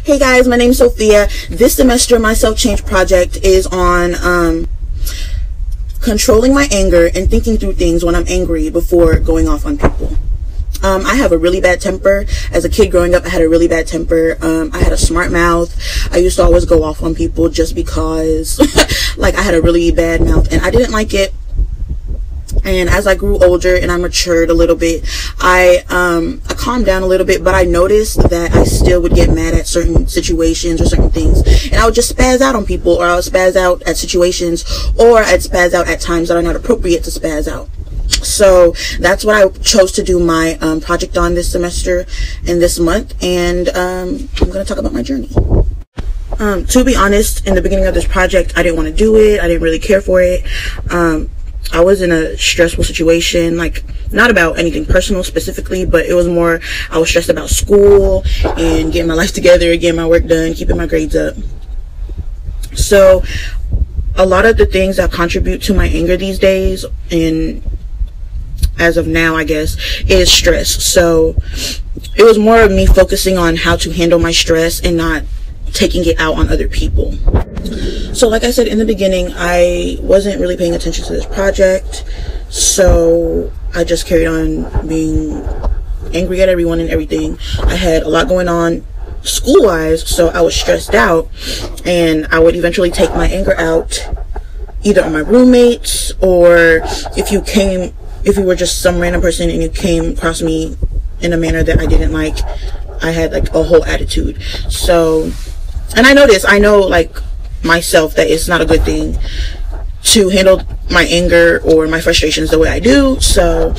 Hey guys, my name is Sophia. This semester my self-change project is on controlling my anger and thinking through things when I'm angry before going off on people. I have a really bad temper. As a kid growing up, I had a really bad temper. I had a smart mouth. I used to always go off on people just because like I had a really bad mouth and I didn't like it. And as I grew older and I matured a little bit, I calmed down a little bit, but I noticed that I still would get mad at certain situations or certain things. And I would just spaz out on people, or I would spaz out at situations, or I'd spaz out at times that are not appropriate to spaz out. So that's what I chose to do my project on this semester and this month. And I'm going to talk about my journey. To be honest, in the beginning of this project, I didn't want to do it. I didn't really care for it. I was in a stressful situation, like not about anything personal specifically, but it was more, I was stressed about school and getting my life together, getting my work done, keeping my grades up. So a lot of the things that contribute to my anger these days, and as of now, I guess, is stress. So it was more of me focusing on how to handle my stress and not taking it out on other people. So like I said in the beginning, I wasn't really paying attention to this project, so I just carried on being angry at everyone and everything. I had a lot going on school-wise, so I was stressed out, and I would eventually take my anger out either on my roommates, or if you were just some random person and you came across me in a manner that I didn't like, I had like a whole attitude. So, and I know like myself that it's not a good thing to handle my anger or my frustrations the way I do. So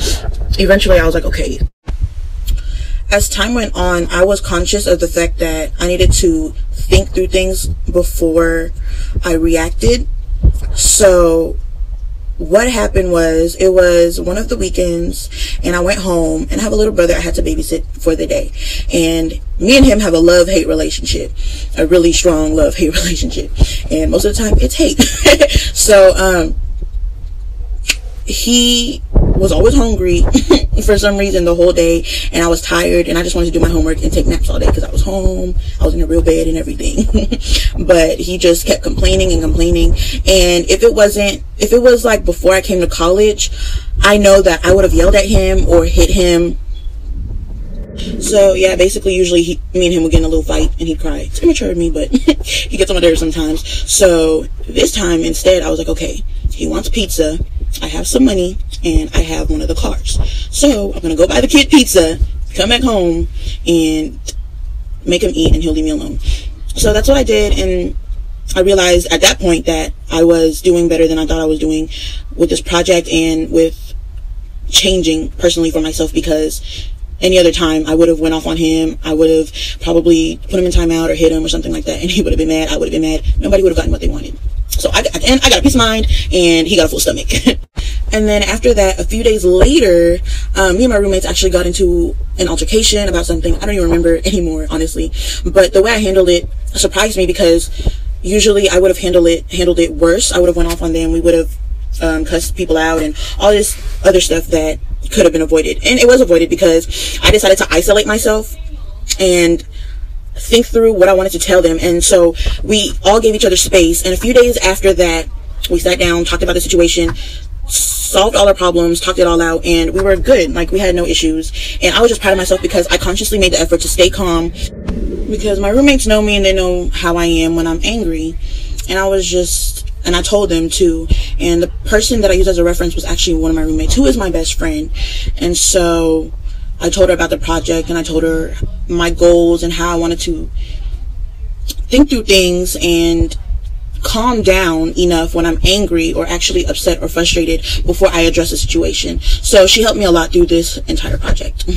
eventually I was like, okay. As time went on, I was conscious of the fact that I needed to think through things before I reacted. So what happened was, it was one of the weekends and I went home, and I have a little brother I had to babysit for the day, and me and him have a love-hate relationship, a really strong love-hate relationship, and most of the time it's hate. So he was always hungry for some reason the whole day, and I was tired and I just wanted to do my homework and take naps all day because I was home, I was in a real bed and everything. But he just kept complaining and complaining, and if it was like before I came to college, I know that I would have yelled at him or hit him. So yeah, basically usually me and him would get in a little fight and he'd cry. It's immature of me, but he gets on my nerves sometimes. So this time instead I was like, okay, he wants pizza, I have some money, and I have one of the cars, so I'm gonna go buy the kid pizza, come back home and make him eat, and he'll leave me alone. So that's what I did, and I realized at that point that I was doing better than I thought I was doing with this project and with changing personally for myself, because any other time I would have went off on him. I would have probably put him in timeout or hit him or something like that, and he would have been mad, I would have been mad, nobody would have gotten what they wanted. So at the end I got a peace of mind and he got a full stomach. And then after that, a few days later, me and my roommates actually got into an altercation about something. I don't even remember anymore, honestly, but the way I handled it surprised me, because usually I would have handled it worse. I would have went off on them, we would have cussed people out and all this other stuff that could have been avoided. And it was avoided because I decided to isolate myself and think through what I wanted to tell them. And so we all gave each other space, and a few days after that we sat down, talked about the situation, solved all our problems, talked it all out, and we were good. Like, we had no issues. And I was just proud of myself because I consciously made the effort to stay calm, because my roommates know me and they know how I am when I'm angry, and I told them too. And the person that I used as a reference was actually one of my roommates, who is my best friend. And so I told her about the project, and I told her my goals and how I wanted to think through things and calm down enough when I'm angry or actually upset or frustrated before I address the situation. So she helped me a lot through this entire project.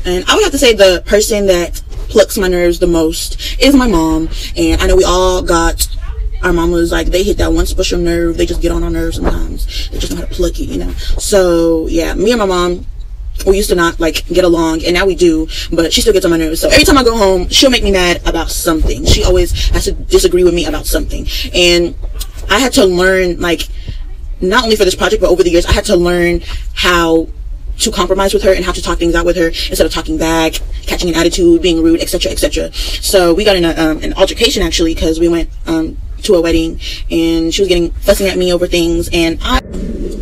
And I would have to say the person that plucks my nerves the most is my mom. And I know we all got our mamas, like, they hit that one special nerve. They just get on our nerves sometimes. They just know how to pluck it, you know. So yeah, me and my mom, we used to not like get along, and now we do, but she still gets on my nerves. So every time I go home, she'll make me mad about something. She always has to disagree with me about something. And I had to learn, like, not only for this project, but over the years, I had to learn how to compromise with her and how to talk things out with her instead of talking back, catching an attitude, being rude, etc., etc. So we got in an altercation, actually, because we went to a wedding and she was fussing at me over things, and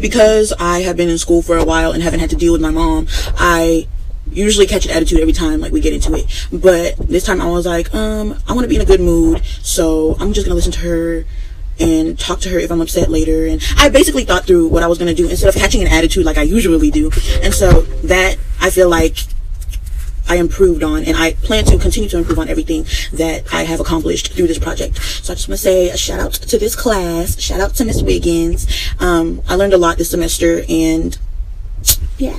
because I have been in school for a while and haven't had to deal with my mom, I usually catch an attitude every time like we get into it. But this time I was like, I want to be in a good mood, so I'm just gonna listen to her and talk to her if I'm upset later. And I basically thought through what I was going to do instead of catching an attitude like I usually do. And so that, I feel like I improved on, and I plan to continue to improve on everything that I have accomplished through this project. So I just want to say a shout out to this class, shout out to Miss Wiggins. I learned a lot this semester, and yeah.